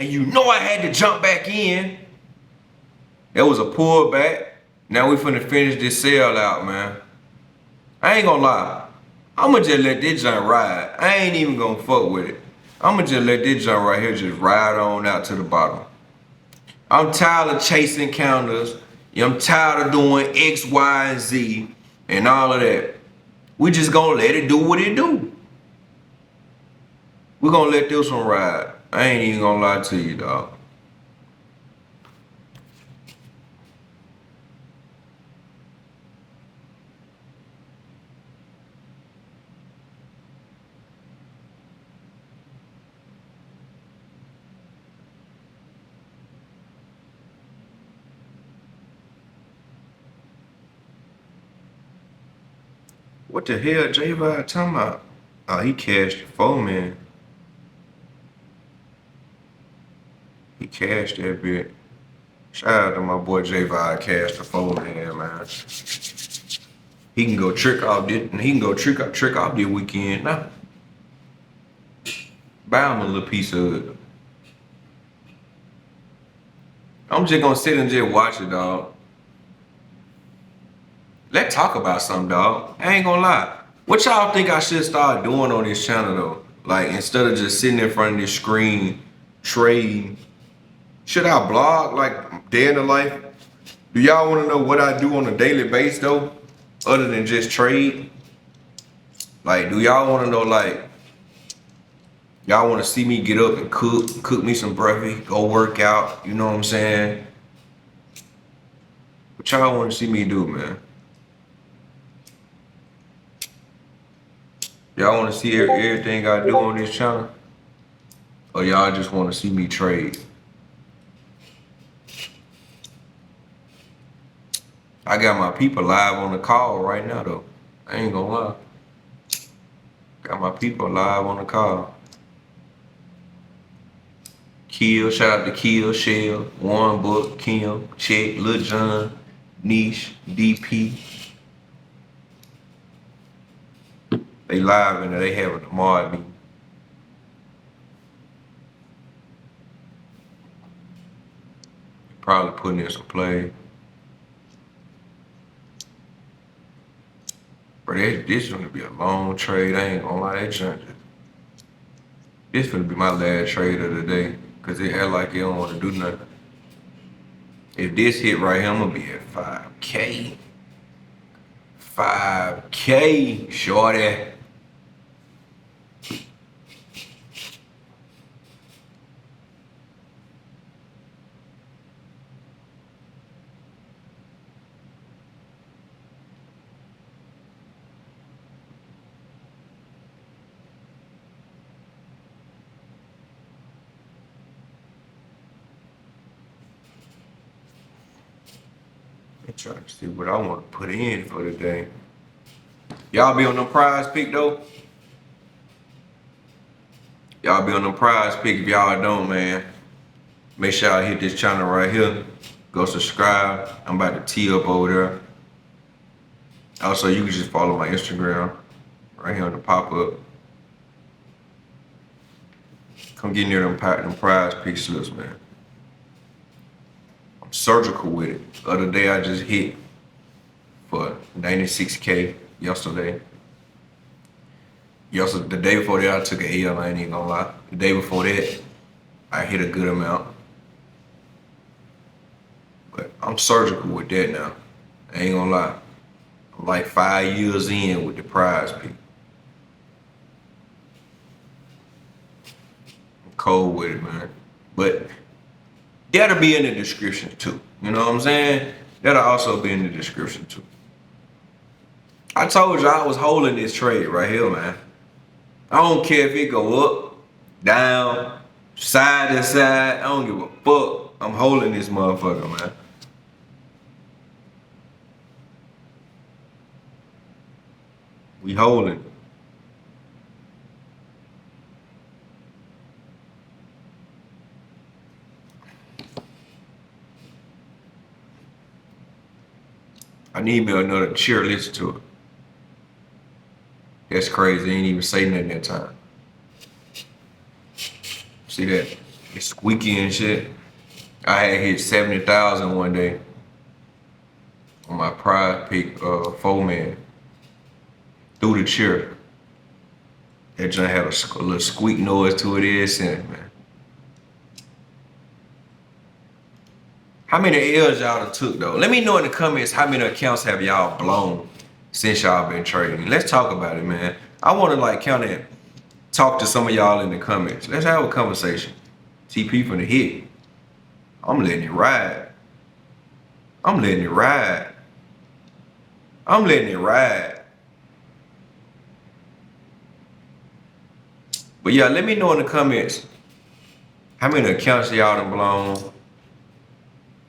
and you know I had to jump back in. That was a pullback. Now we finna finish this sale out, man. I ain't gonna lie. I'ma just let this junk ride. I ain't even gonna fuck with it. I'ma just let this junk right here just ride on out to the bottom. I'm tired of chasing counters. I'm tired of doing X, Y, and Z and all of that. We just gonna let it do what it do. We're gonna let this one ride. I ain't even gonna lie to you, dog. What the hell J-Vibe talking about? Oh, he cashed the 4 man. He cashed that bit. Shout out to my boy J-Vibe cashed the 4 man. He can go trick off this. He can go trick off this weekend now. Buy him a little piece of it. I'm just gonna sit and just watch it, dog. Let's talk about something, dog. I ain't gonna lie. What y'all think I should start doing on this channel, though? Like, instead of just sitting in front of this screen, trading, should I blog, like, day in the life? Do y'all want to know what I do on a daily basis, though? Other than just trade? Like, do y'all want to know, like, y'all want to see me get up and cook me some breakfast, go work out, you know what I'm saying? What y'all want to see me do, man? Y'all want to see everything I do on this channel? Or y'all just want to see me trade? I got my people live on the call right now, though. I ain't gonna lie. Got my people live on the call. Kill, shout out to Kill, Shell, Warren Book, Kim, Check, Lil John, Niche, DP. They live and they having a mod meeting. Probably putting in some play. But this is gonna be a long trade. I ain't gonna lie, that junk. This gonna be my last trade of the day. Cause it act like it don't wanna do nothing. If this hit right here, I'm gonna be at 5K. 5K, shorty. I'm trying to see what I want to put in for the day. Y'all be on them prize pick though? Y'all be on them prize pick. If y'all don't, man, make sure y'all hit this channel right here. Go subscribe. I'm about to tee up over there. Also, you can just follow my Instagram right here on the pop-up. Come get near them prize pick slips, man. I'm surgical with it. The other day I just hit for 96K yesterday. The day before that I took an L, I ain't even gonna lie. The day before that, I hit a good amount. But I'm surgical with that now. I ain't gonna lie. I'm like 5 years in with the prize pick. I'm cold with it, man. But that'll be in the description too. You know what I'm saying? That'll also be in the description too. I told you I was holding this trade right here, man. I don't care if it go up, down, side to side. I don't give a fuck. I'm holding this motherfucker, man. We holding. I need me another cheer listen to it. That's crazy. They ain't even say nothing that time. See that? It's squeaky and shit. I had hit 70,000 one day on my prize pick 4-man through the chair. That joint had a little squeak noise to it every since, man. How many L's y'all took though? Let me know in the comments how many accounts have y'all blown since y'all been trading. Let's talk about it, man. I want to like count it, talk to some of y'all in the comments. Let's have a conversation. TP from the hit. I'm letting it ride. I'm letting it ride. I'm letting it ride. But yeah, let me know in the comments how many accounts y'all done blown.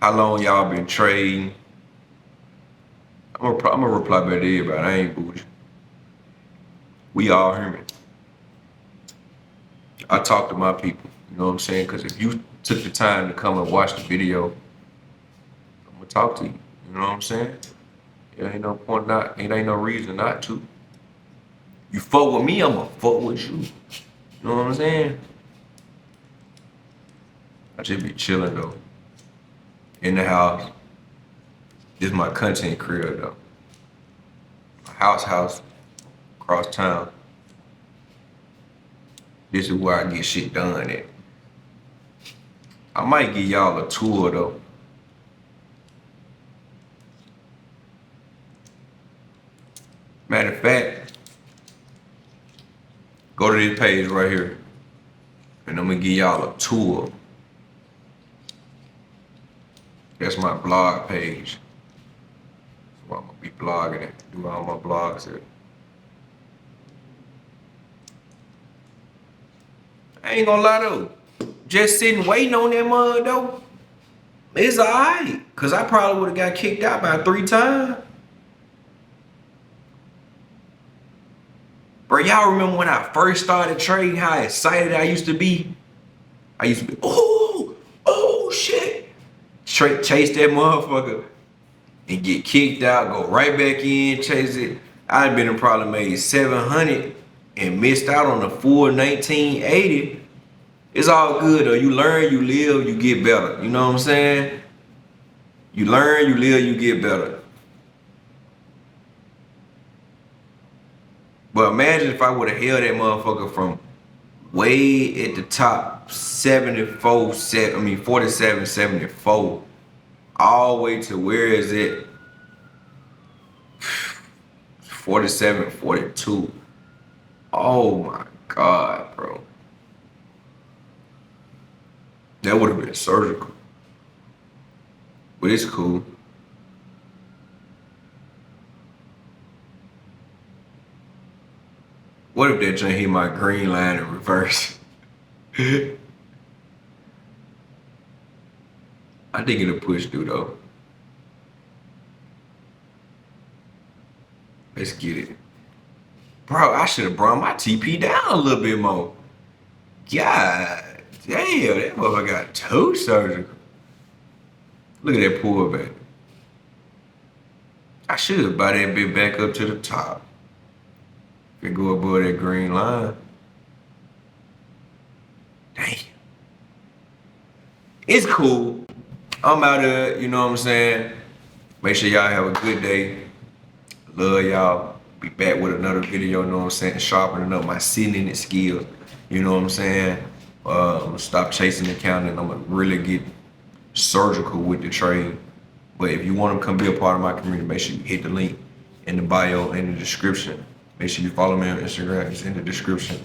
How long y'all been trading? I'm gonna reply back to everybody. I ain't bougie. We all human. I talk to my people. You know what I'm saying? Because if you took the time to come and watch the video, I'm gonna talk to you. You know what I'm saying? It ain't no point not. It ain't no reason not to. You fuck with me, I'm gonna fuck with you. You know what I'm saying? I just be chilling though. In the house. This is my content crib though. My house, across town. This is where I get shit done at. I might give y'all a tour though. Matter of fact, go to this page right here. And I'm gonna give y'all a tour. That's my blog page. That's where I'm gonna be blogging it, do all my blogs here. I ain't gonna lie though. Just sitting waiting on that mud though. It's alright. Cause I probably would have got kicked out by 3 times. Bro, y'all remember when I first started trading, how excited I used to be? I used to be, oh shit. Chase that motherfucker and get kicked out, go right back in, chase it. I'd been in probably made 700 and missed out on the full 1980. It's all good though. You learn, you live, you get better. You know what I'm saying? You learn, you live, you get better. But imagine if I would have held that motherfucker from way at the top 47, 74, all the way to where is it? 47, 42. Oh my God, bro. That would have been surgical. But it's cool. What if that joint hit my green line in reverse? I think it'll push through though. Let's get it. Bro, I should have brought my TP down a little bit more. God damn, that motherfucker got too surgical. Look at that pullback. I should have brought that bit back up to the top. If it go above that green line. Damn. It's cool. I'm out of it, you know what I'm saying? Make sure y'all have a good day. Love y'all. Be back with another video, you know what I'm saying? Sharpening up my sitting skills. You know what I'm saying? Stop chasing the count and I'm gonna really get surgical with the trade. But if you want to come be a part of my community, make sure you hit the link in the bio, in the description. Make sure you follow me on Instagram. It's in the description.